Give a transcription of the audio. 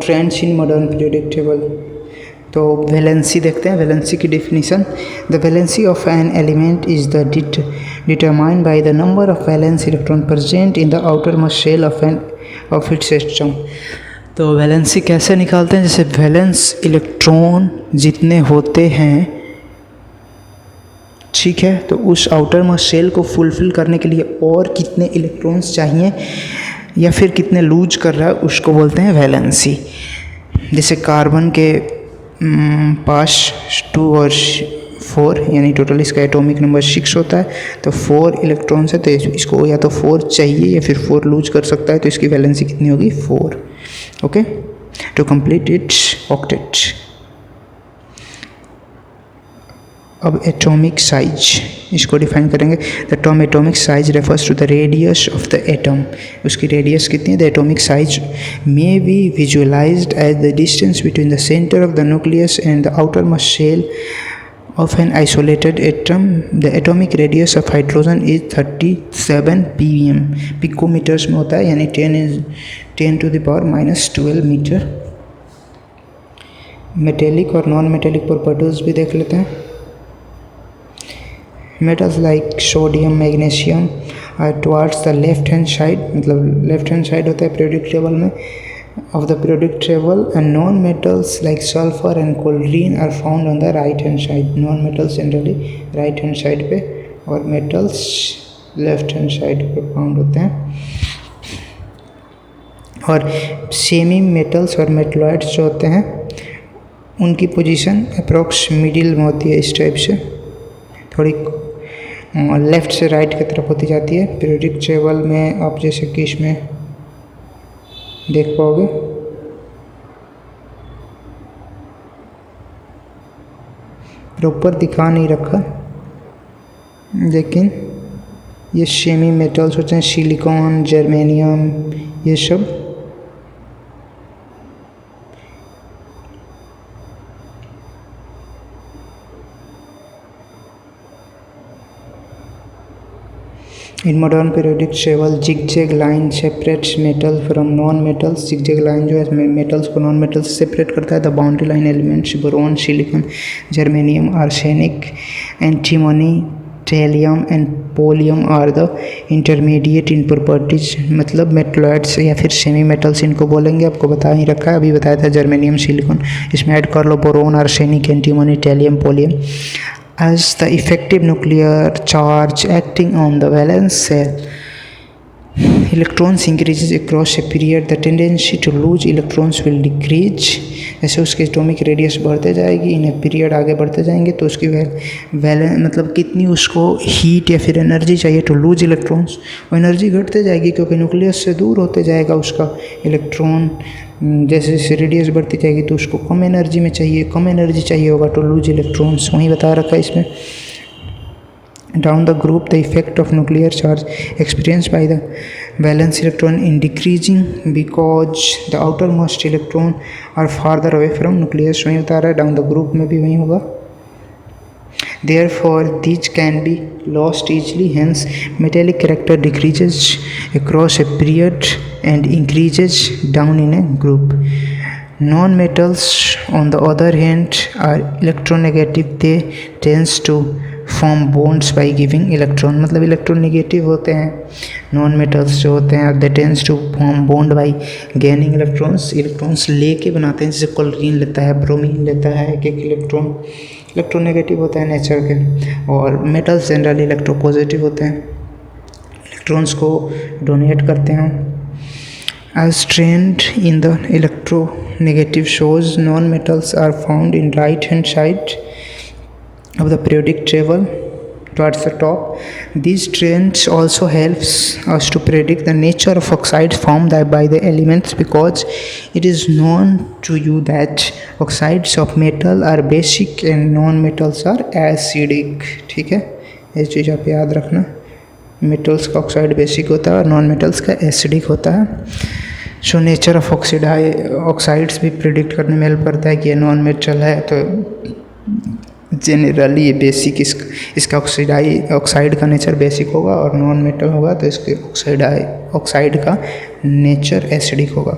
Trends in modern periodic table. तो valency देखते हैं, वैलेंसी की definition. The valency of an element is the determined by the number of valence electron present in the outer most shell of its system. तो valency कैसे निकालते हैं, जैसे valence electron जितने होते हैं, ठीक है, तो उस आउटर मोस्ट शेल को फुलफिल करने के लिए और कितने इलेक्ट्रॉन्स चाहिए या फिर कितने लूज कर रहा है, उसको बोलते हैं वैलेंसी। जैसे कार्बन के पास 2 और 4 यानी टोटल इसका एटॉमिक नंबर 6 होता है, तो 4 इलेक्ट्रॉन्स है, तो इसको या तो 4 चाहिए या फिर 4 लूज कर सकता है, तो इसकी वैलेंसी कितनी होगी 4। Okay, to complete its octet. अब एटॉमिक साइज इसको डिफाइन करेंगे। The term atomic size refers to the radius of the atom. उसकी रेडियस कितनी है? The atomic size may be visualised as the distance between the centre of the nucleus and the outer most shell of an isolated atom. The atomic radius of hydrogen is 37 ppm, picometres में होता है, यानी 10⁻⁻12 metre. Metallic और non metallic properties भी देख लेते हैं। Metals like sodium, magnesium are towards the left hand side, मतलब लेफ्ट हैंड साइड होता है पीरियोडिक टेबल में of the periodic table, and non metals like sulphur and chlorine are found on the right hand side. Non metals generally right hand side पे और metals left hand side पे found होते हैं। और semi metals और metalloids जो होते हैं उनकी पोजीशन अप्रॉक्स मिडिल में होती है, इस टाइप से थोड़ी लेफ़्ट से राइट की तरफ होती जाती है पीरियोडिक टेबल में। आप जैसे कि इसमें देख पाओगे, प्रॉपर दिखा नहीं रखा, लेकिन ये सेमी मेटल्स होते हैं, सिलिकॉन, जर्मेनियम, ये सब। In modern periodic table, zigzag line separates metal from non-metals. Zigzag line जो है metals को non-metals से separate करता है। The boundary line elements boron, silicon, germanium, arsenic, antimony, thallium and polonium are the intermediate in properties। मतलब metalloids या फिर semi metals इनको बोलेंगे, आपको बता ही रखा है, अभी बताया था जर्मेनियम, सिलिकॉन, इसमें ऐड कर लो boron, arsenic, antimony, thallium, polonium. As the effective nuclear charge acting on the valence shell electrons increases across a period, the tendency to lose electrons will decrease। जैसे उसके एटॉमिक रेडियस बढ़ते जाएगी, in period आगे बढ़ते जाएंगे, तो उसकी मतलब कितनी उसको हीट या फिर एनर्जी चाहिए टू लूज इलेक्ट्रॉन्स, वो एनर्जी घटते जाएगी क्योंकि न्यूक्लियस से दूर होते जाएगा उसका इलेक्ट्रॉन। जैसे जैसे रेडियस बढ़ती जाएगी तो उसको कम एनर्जी में चाहिए, कम एनर्जी चाहिए होगा टू लूज इलेक्ट्रॉन्स, वहीं बता रखा है इसमें। Down the group, the effect of nuclear charge experienced by the valence electron in decreasing because the outermost electron are farther away from nucleus, वहीं बता रहा है। down the group में भी वहीं होगा। Therefore, these can be lost easily. Hence, metallic character decreases across a period and increases down in a group. Non-metals, on the other hand, are electronegative. They tends to form bonds by giving electron, मतलब electronegative होते हैं non metals जो होते हैं, they tends to form bond by gaining electrons. Electrons लेके बनाते हैं, जैसे क्लोरीन लेता है, ब्रोमीन लेता है, एक एक इलेक्ट्रोनेगेटिव होता है नेचर के। और मेटल्स जनरली इलेक्ट्रोपॉजिटिव होते हैं, इलेक्ट्रॉन्स को डोनेट करते हैं। As trend in the electronegative shows, non metals are found in right hand side of the periodic table towards the top. These trends also helps us to predict the nature of oxides formed by the elements, because it is known to you that oxides of metal are basic and non-metals are acidic। ठीक है, ये चीज़ आप याद रखना, metals का oxide basic होता है और नॉन मेटल्स का एसिडिक होता है। सो नेचर ऑफ ऑक्साइड्स भी प्रिडिक्ट करने में हेल्प करता है कि ये नॉन मेटल है, तो जनरली ये बेसिक इसका ऑक्साइड का नेचर बेसिक होगा और नॉन मेटल होगा तो इसके ऑक्साइड का नेचर एसिडिक होगा।